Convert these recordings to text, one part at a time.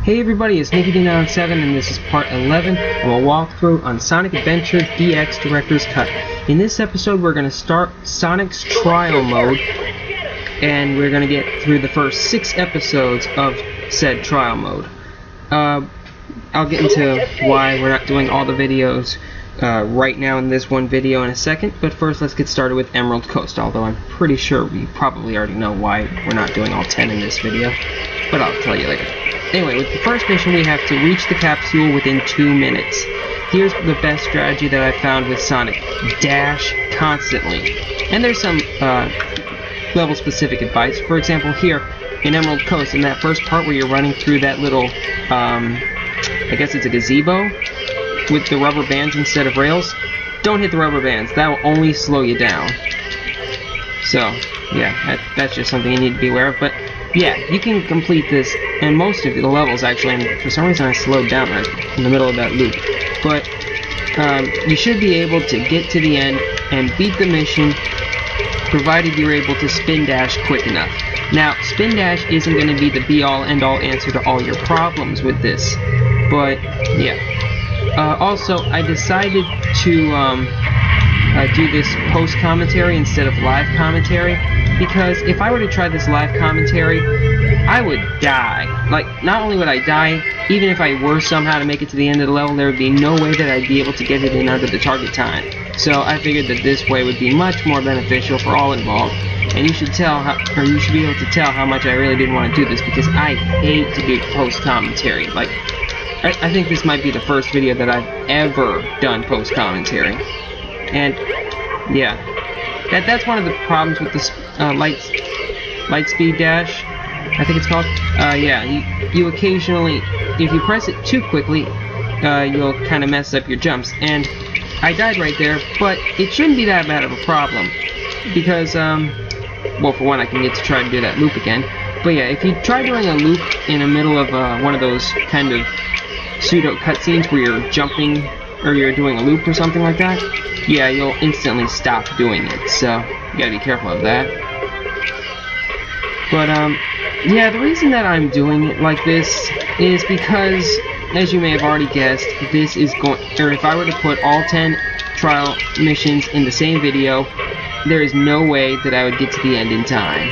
Hey everybody, it's NickeyD97 and this is part 11 of a walkthrough on Sonic Adventure DX Director's Cut. In this episode we're going to start Sonic's Trial Mode and we're going to get through the first 6 episodes of said Trial Mode. I'll get into why we're not doing all the videos right now in this one video in a second, but first let's get started with Emerald Coast, although I'm pretty sure we probably already know why we're not doing all 10 in this video, but I'll tell you later. Anyway, with the first mission we have to reach the capsule within 2 minutes. Here's the best strategy that I found with Sonic. Dash constantly. And there's some level specific advice. For example, here in Emerald Coast, in that first part where you're running through that little, I guess it's a gazebo, with the rubber bands instead of rails, don't hit the rubber bands. That will only slow you down. So, yeah, that's just something you need to be aware of. But yeah, you can complete this, and most of the levels actually, and for some reason I slowed down right in the middle of that loop. But you should be able to get to the end and beat the mission, provided you're able to spin dash quick enough. Now, spin dash isn't going to be the be-all, end-all answer to all your problems with this, but yeah. Also, I decided to do this post-commentary instead of live commentary, because if I were to try this live commentary, I would die. Like, not only would I die, even if I were somehow to make it to the end of the level, there would be no way that I'd be able to get it in under the target time. So I figured that this way would be much more beneficial for all involved. And you should you should be able to tell how much I really didn't want to do this, because I hate to do post-commentary. Like, I think this might be the first video that I've ever done post-commentary. And yeah, that's one of the problems with this light speed dash, I think it's called. Yeah, you occasionally, if you press it too quickly, you'll kind of mess up your jumps. And I died right there, but it shouldn't be that bad of a problem, because well, for one, I can get to try to do that loop again. But yeah, if you try doing a loop in the middle of one of those kind of pseudo cutscenes where you're jumping or you're doing a loop or something like that, yeah, you'll instantly stop doing it, so you gotta be careful of that. But yeah, the reason that I'm doing it like this is because, as you may have already guessed, this is if I were to put all 10 trial missions in the same video, there is no way that I would get to the end in time.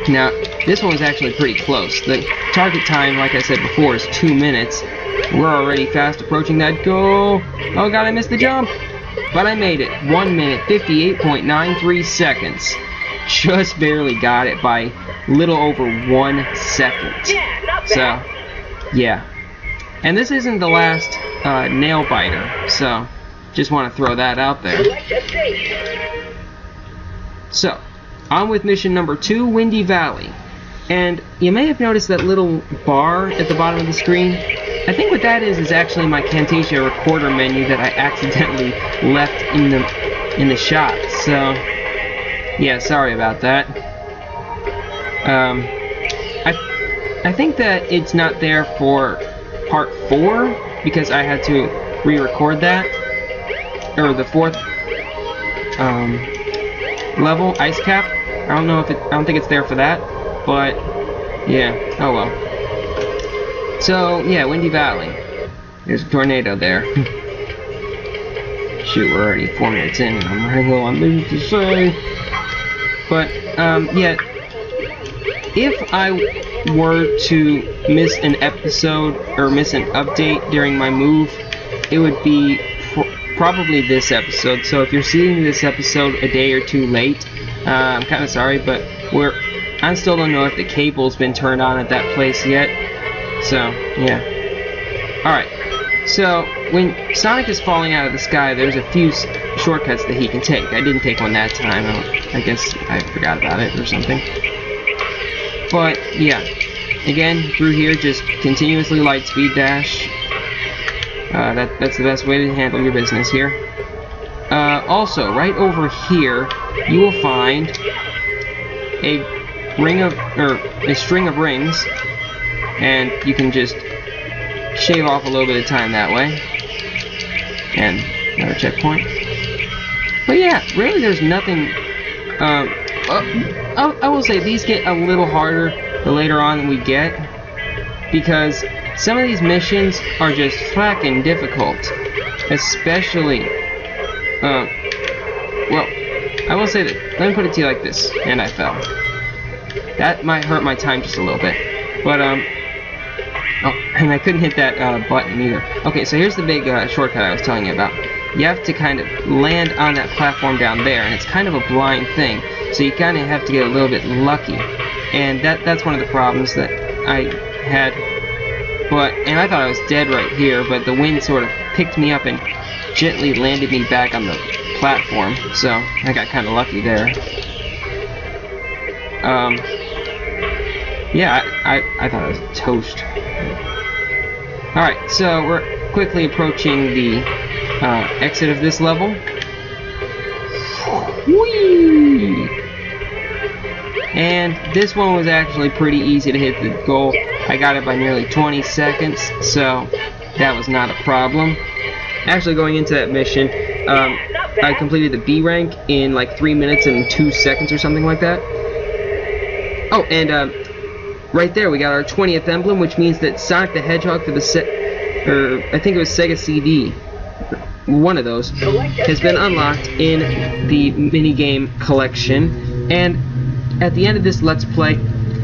Now, this one was actually pretty close. The target time, like I said before, is 2 minutes. We're already fast approaching that goal. Oh god, I missed the jump! But I made it. 1 minute, 58.93 seconds. Just barely got it by little over 1 second. So, yeah. And this isn't the last nail biter, so just want to throw that out there. So, on with mission number 2, Windy Valley. And you may have noticed that little bar at the bottom of the screen. I think what that is actually my Camtasia recorder menu that I accidentally left in the shot. So, yeah, sorry about that. I think that it's not there for part 4 because I had to re-record that, or the 4th level, Ice Cap. I don't think it's there for that, but yeah, oh well. So, yeah, Windy Valley. There's a tornado there. Shoot, we're already 4 minutes in, and I'm running low on things to say. But, yeah, if I were to miss an episode, or miss an update during my move, it would be probably this episode. So if you're seeing this episode a day or 2 late, I'm kind of sorry, but I still don't know if the cable's been turned on at that place yet. So, yeah. Alright, so when Sonic is falling out of the sky, there's a few shortcuts that he can take. I didn't take one that time. I guess I forgot about it or something. But, yeah. Again, through here, just continuously light speed dash. That's the best way to handle your business here. Also, right over here, you will find a string of rings, and you can just shave off a little bit of time that way. And another checkpoint. But yeah, really there's nothing. I will say these get a little harder the later on we get. because some of these missions are just fracking difficult. Especially, well, I will say that, let me put it to you like this, and I fell. That might hurt my time just a little bit. But, oh, and I couldn't hit that button either. Okay, so here's the big shortcut I was telling you about. You have to kind of land on that platform down there, and it's kind of a blind thing. So you kind of have to get a little bit lucky. And that's one of the problems that I had. And I thought I was dead right here, but the wind sort of picked me up and gently landed me back on the platform. So I got kind of lucky there. Yeah, I thought I was toast. Alright, so we're quickly approaching the exit of this level. Whee! And this one was actually pretty easy to hit the goal. I got it by nearly 20 seconds, so that was not a problem. Actually, going into that mission, I completed the B rank in like 3 minutes and 2 seconds or something like that. Oh, and right there we got our 20th emblem, which means that Sonic the Hedgehog for the I think it was Sega CD, one of those, has been unlocked in the minigame collection. And at the end of this Let's Play,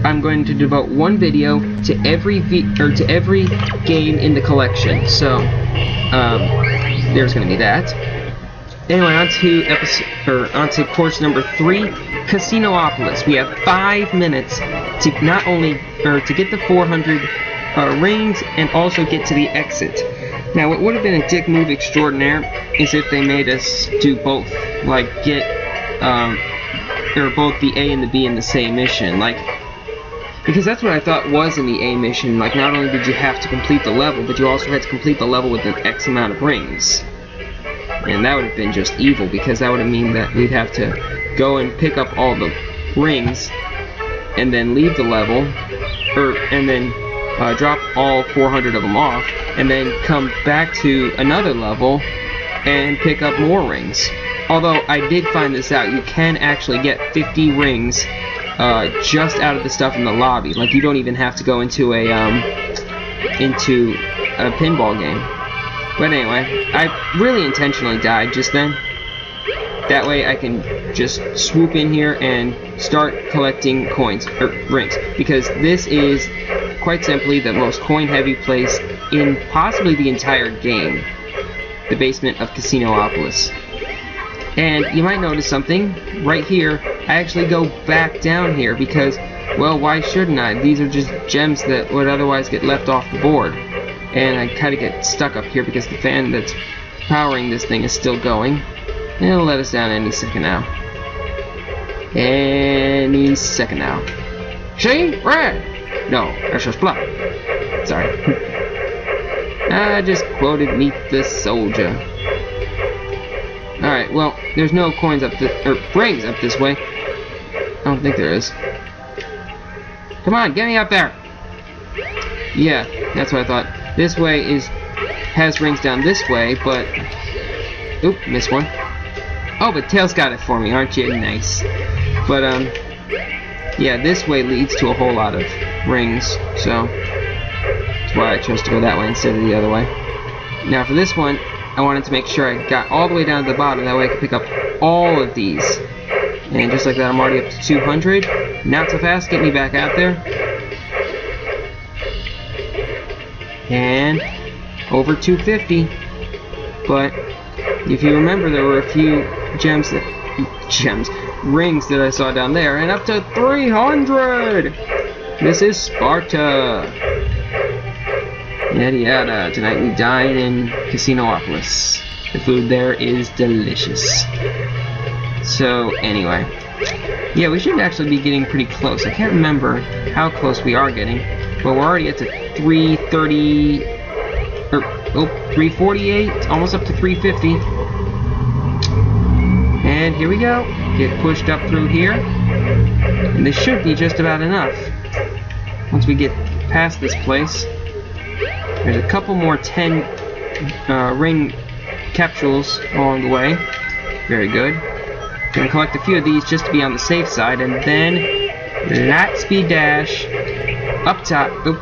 I'm going to devote one video to every game in the collection. So there's going to be that. Anyway, on to course number 3, Casinopolis. We have 5 minutes to not only to get the 400 rings and also get to the exit. Now, what would have been a dick move extraordinaire is if they made us do both, like get both the A and the B in the same mission, like, because that's what I thought was in the A mission. Like, not only did you have to complete the level, but you also had to complete the level with an X amount of rings. And that would have been just evil, because that would have mean that we'd have to go and pick up all the rings and then leave the level, and then drop all 400 of them off, and then come back to another level and pick up more rings. Although I did find this out, you can actually get 50 rings just out of the stuff in the lobby. Like, you don't even have to go into a pinball game. But anyway, I really intentionally died just then. That way I can just swoop in here and start collecting coins, or rings. Because this is, quite simply, the most coin-heavy place in possibly the entire game. The basement of Casinopolis. And you might notice something. Right here, I actually go back down here because, well, why shouldn't I? These are just gems that would otherwise get left off the board. And I kind of get stuck up here because the fan that's powering this thing is still going. And it'll let us down any second now. Any second now. See? Red! No, that's just black. Sorry. I just quoted Meet the Soldier. Alright, well, there's no coins up rings up this way. I don't think there is. Come on, get me up there! Yeah, that's what I thought. This way has rings down this way, but... Oop, missed one. Oh, but Tails got it for me, aren't you? Nice. But, yeah, this way leads to a whole lot of rings, so... that's why I chose to go that way instead of the other way. Now, for this one, I wanted to make sure I got all the way down to the bottom, that way I could pick up all of these. And just like that, I'm already up to 200. Not so fast, get me back out there. And over 250. But if you remember, there were a few rings that I saw down there, and up to 300. This is Sparta. Yada yada. Tonight we dine in Casinopolis. The food there is delicious. So anyway, yeah, we should actually be getting pretty close. I can't remember how close we are getting, but we're already at the 330, or 348, almost up to 350. And here we go. Get pushed up through here, and this should be just about enough. Once we get past this place, there's a couple more 10 ring capsules along the way. Very good. Gonna collect a few of these just to be on the safe side, and then light speed dash up top. Oop,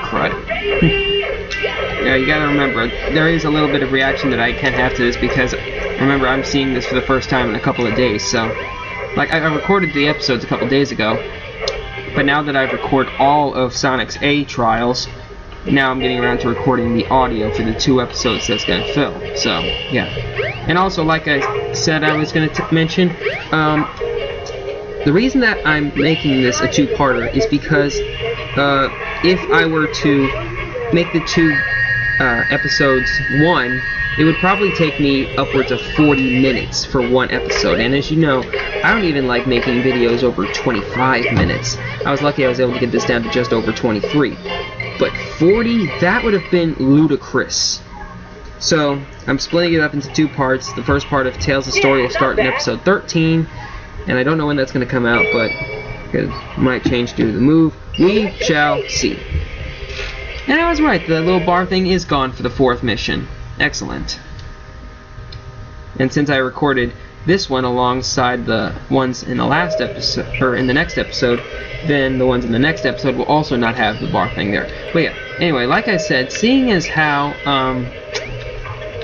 crud. Yeah, you gotta remember, there is a little bit of reaction that I can have to this because, remember, I'm seeing this for the first time in a couple of days, so... Like, I recorded the episodes a couple days ago, but now that I've recorded all of Sonic's A trials, now I'm getting around to recording the audio for the 2 episodes that's gonna film, so, yeah. And also, like I said I was gonna mention, the reason that I'm making this a 2-parter is because, if I were to make the 2 episodes 1, it would probably take me upwards of 40 minutes for 1 episode, and as you know, I don't even like making videos over 25 minutes. I was lucky I was able to get this down to just over 23. But 40, that would have been ludicrous. So, I'm splitting it up into 2 parts. The first part of Tales of Story will start in episode 13, and I don't know when that's going to come out, but it might change due to the move. We shall see. And I was right, the little bar thing is gone for the 4th mission. Excellent. And since I recorded this one alongside the ones in the last episode, or in the next episode, then the ones in the next episode will also not have the bar thing there. But yeah, anyway, like I said, seeing as how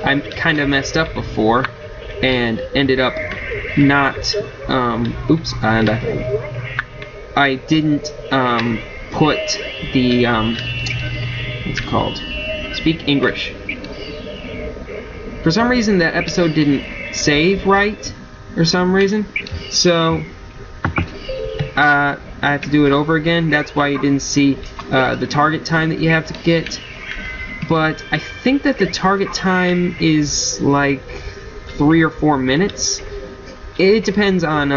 I kind of messed up before and ended up not, oops, and I didn't put the, what's it called? Speak English. For some reason, that episode didn't save right, for some reason, so I have to do it over again. That's why you didn't see the target time that you have to get. But I think that the target time is like 3 or 4 minutes. It depends on,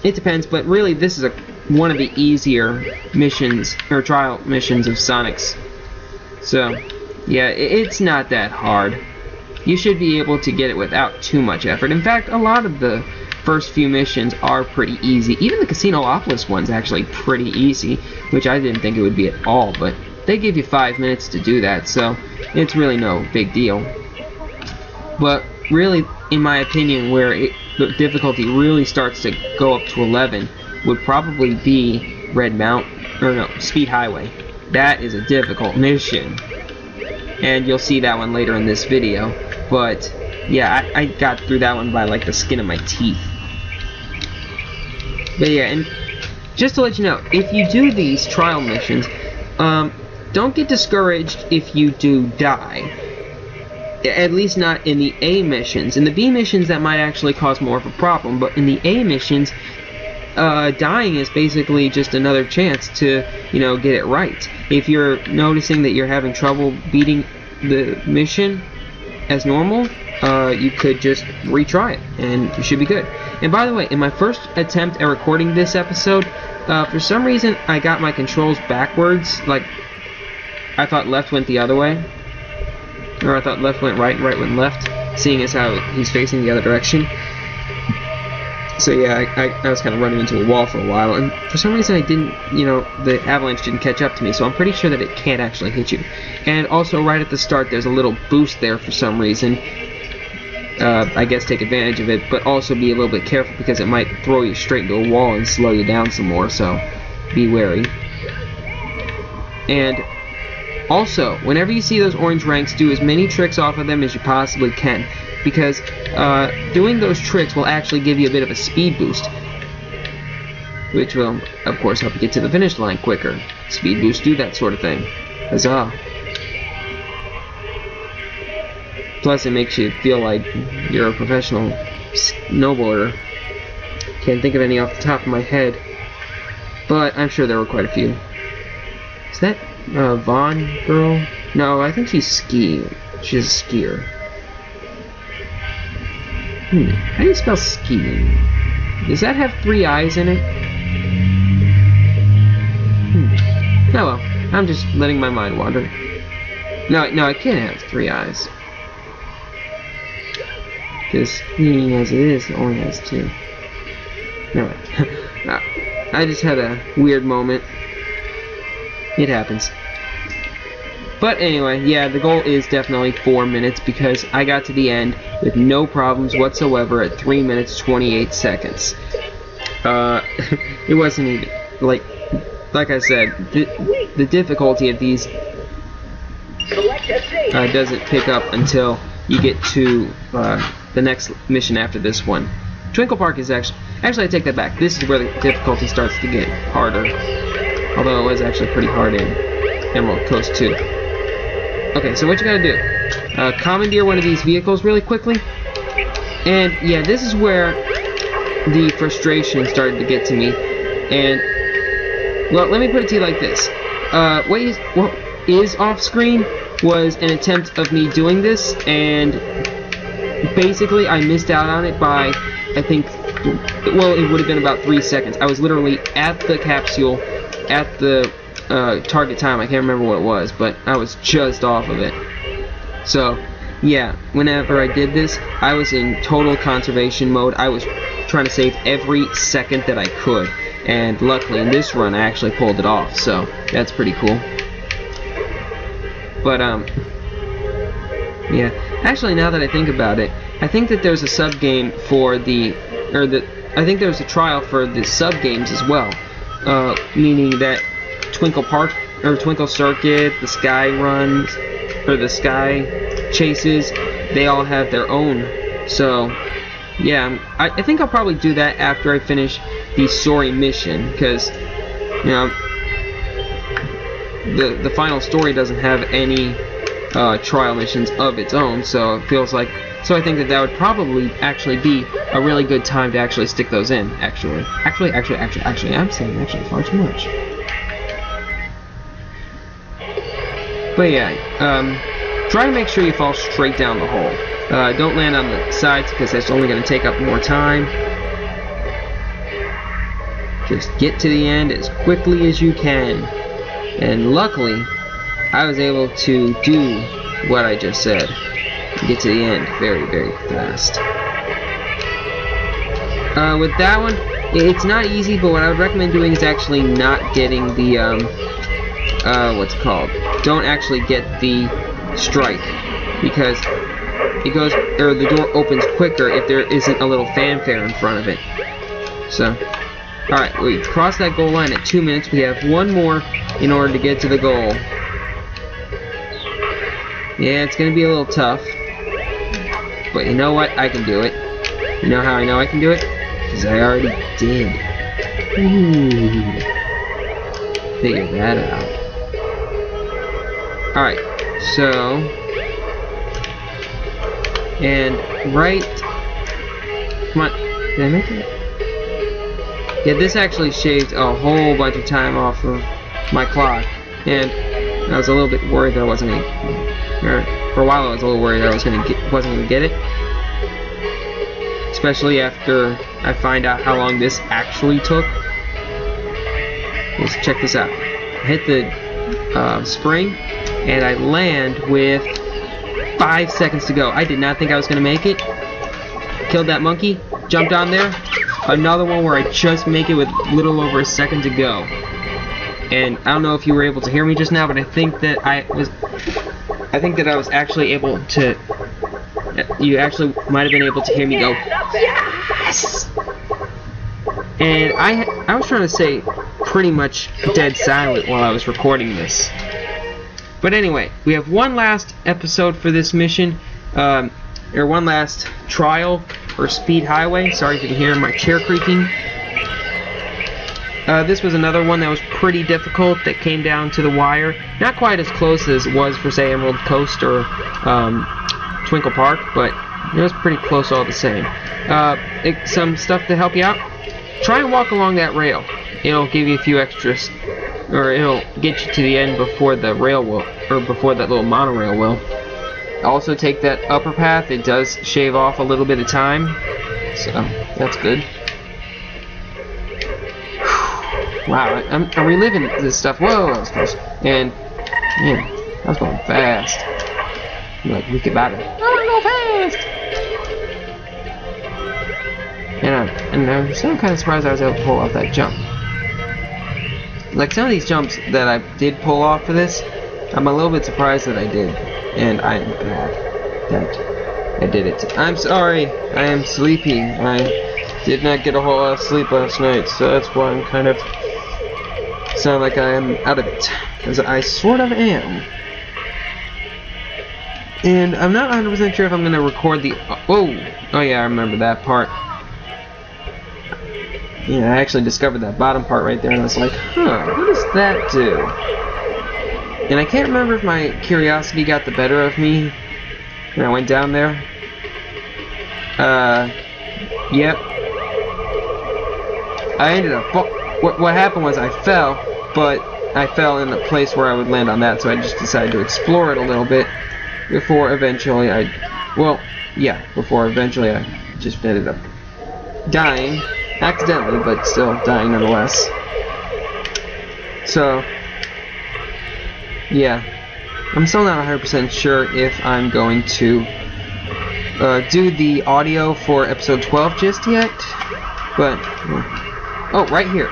it depends, but really this is one of the easier missions, or trial missions of Sonic's. So, yeah, it's not that hard. You should be able to get it without too much effort. In fact, a lot of the first few missions are pretty easy. Even the Casinopolis one's actually pretty easy, which I didn't think it would be at all, but they give you 5 minutes to do that, so it's really no big deal. But really, in my opinion, where the difficulty really starts to go up to 11 would probably be Speed Highway. That is a difficult mission, and you'll see that one later in this video. But yeah, I got through that one by like the skin of my teeth. But yeah, and just to let you know, if you do these trial missions, don't get discouraged if you do die. At least not in the A missions. In the B missions, that might actually cause more of a problem, but in the A missions, dying is basically just another chance to, get it right. If you're noticing that you're having trouble beating the mission as normal, you could just retry it, and you should be good. And by the way, in my first attempt at recording this episode, for some reason I got my controls backwards. Like, I thought left went the other way, or I thought left went right and right went left, seeing as how he's facing the other direction. So yeah, I was kind of running into a wall for a while, and for some reason I didn't, the avalanche didn't catch up to me, so I'm pretty sure that it can't actually hit you. And also, right at the start, there's a little boost there for some reason. I guess take advantage of it, but also be a little bit careful because it might throw you straight into a wall and slow you down some more, so be wary. And also, whenever you see those orange ranks, do as many tricks off of them as you possibly can, because doing those tricks will actually give you a bit of a speed boost, which will, of course, help you get to the finish line quicker. Speed boosts do that sort of thing. Huzzah. Plus, it makes you feel like you're a professional snowboarder. Can't think of any off the top of my head, but I'm sure there were quite a few. Is that Vaughn girl? No, I think she's skiing. She's a skier. How do you spell skiing? Does that have 3 eyes in it? Oh well, I'm just letting my mind wander. No, it can't have 3 eyes. Because skiing as it is, it only has 2. Alright. I just had a weird moment. It happens. But anyway, yeah, the goal is definitely 4 minutes because I got to the end with no problems whatsoever at 3 minutes 28 seconds. It wasn't even, like, like I said, the difficulty of these doesn't pick up until you get to the next mission after this one. Twinkle Park is actually I take that back. This is where the difficulty starts to get harder, although it was actually pretty hard in Emerald Coast 2. Okay, so what you gotta do? Commandeer one of these vehicles really quickly, and yeah, this is where the frustration started to get to me. And well, let me put it to you like this: what is off screen was an attempt of me doing this, and basically I missed out on it by, I think, well, it would have been about 3 seconds. I was literally at the capsule at the target time. I can't remember what it was, but I was just off of it. So yeah, whenever I did this, I was in total conservation mode. I was trying to save every second that I could, and luckily in this run I actually pulled it off, so that's pretty cool. But yeah, actually, now that I think about it, I think that there's a sub game for I think there's a trial for the sub games as well, meaning that Twinkle Park or Twinkle Circuit, the Sky Runs, or the Sky Chases, they all have their own. So yeah, I think I'll probably do that after I finish the Sori mission, because you know the final story doesn't have any trial missions of its own, so it feels like, so I think that would probably actually be a really good time to actually stick those in. Actually, I'm saying actually far too much. But yeah, try to make sure you fall straight down the hole. Don't land on the sides, because that's only going to take up more time. Just get to the end as quickly as you can. And luckily, I was able to do what I just said. Get to the end very, very fast. With that one, it's not easy, but what I would recommend doing is actually not getting the, what's it called? Don't actually get the strike, because it goes, or the door opens quicker if there isn't a little fanfare in front of it. So, alright, we crossed that goal line at 2 minutes. We have one more in order to get to the goal. Yeah, it's going to be a little tough, but you know what? I can do it. You know how I know I can do it? Because I already did. Ooh. Figure that out. Alright, so, and right, come on, did I make it? Yeah, this actually shaved a whole bunch of time off of my clock, and I was a little bit worried that I wasn't going to, for a while I was a little worried that I wasn't going to get it, especially after I find out how long this actually took. Let's check this out. I hit the spring, and I land with 5 seconds to go. I did not think I was going to make it. Killed that monkey, jumped on there. Another one where I just make it with little over a second to go. And I don't know if you were able to hear me just now, but I think that I was actually able to, you actually might have been able to hear me go, yes! And I was trying to say pretty much dead silent while I was recording this. But anyway, we have one last episode for this mission, or one last trial for Speed Highway. Sorry if you can hear my chair creaking. This was another one that was pretty difficult, that came down to the wire. Not quite as close as it was for, say, Emerald Coast or Twinkle Park, but it was pretty close all the same. Some stuff to help you out. Try and walk along that rail. It'll give you a few extras, or it'll get you to the end before the rail will, or before that little monorail will. Also take that upper path. It does shave off a little bit of time, so that's good. Wow, I'm reliving this stuff. Whoa, that was close. And man, I was going fast. I'm like, we get better. I wanna go fast. And I'm still kind of surprised I was able to pull off that jump. Like, some of these jumps that I did pull off for this, I'm a little bit surprised that I did. And I am glad that I did it. I'm sorry, I am sleepy. I did not get a whole lot of sleep last night, so that's why I'm kind of sound like I am out of it, because I sort of am. And I'm not 100% sure if I'm going to record the... Oh yeah, I remember that part. Yeah, I actually discovered that bottom part right there, and I was like, huh, what does that do? And I can't remember if my curiosity got the better of me when I went down there. Yep. I ended up... What happened was I fell, but I fell in a place where I would land on that, so I just decided to explore it a little bit before eventually I just ended up dying. Accidentally, but still dying nonetheless. So, yeah. I'm still not 100% sure if I'm going to do the audio for episode 12 just yet. But, oh, right here.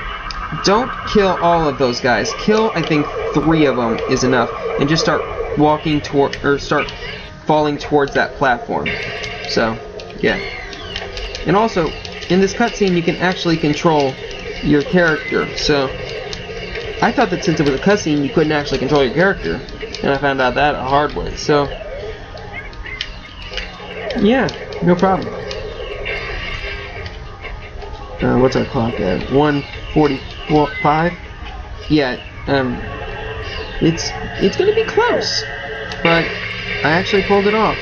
Don't kill all of those guys. Kill, I think, 3 of them is enough. And just start walking toward, or start falling towards that platform. So, yeah. And also, in this cutscene, you can actually control your character. So, I thought that since it was a cutscene, you couldn't actually control your character. And I found out that a hard way. So, yeah, no problem. What's our clock at? 1:45? Yeah, it's gonna be close. But I actually pulled it off.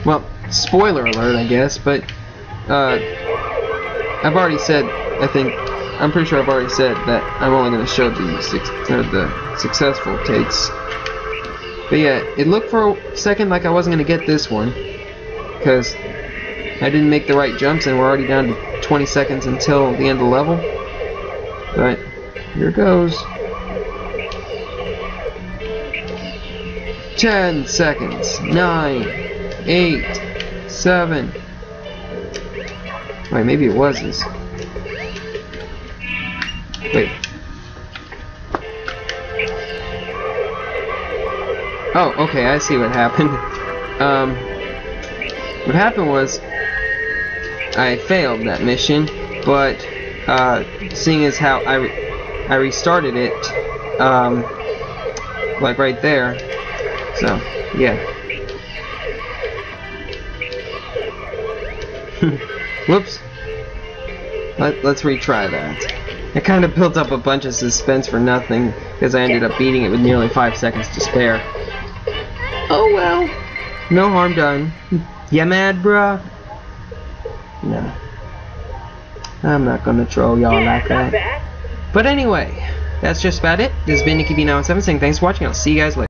Well, spoiler alert, I guess, but I've already said, I'm pretty sure I've already said that I'm only going to show the successful takes. But yeah, it looked for a second like I wasn't going to get this one, because I didn't make the right jumps and we're already down to 20 seconds until the end of the level. But here goes. 10 seconds. 9, 8, 7. Wait, maybe it was this. Wait. Oh, okay, I see what happened. What happened was I failed that mission, but seeing as how I restarted it, like right there. So, yeah. Whoops. Let's retry that. I kind of built up a bunch of suspense for nothing, because I ended up beating it with nearly 5 seconds to spare. Oh well. No harm done. Ya mad, bruh? No. I'm not gonna troll y'all like that. But anyway, that's just about it. This has been NikiV917 saying thanks for watching. I'll see you guys later.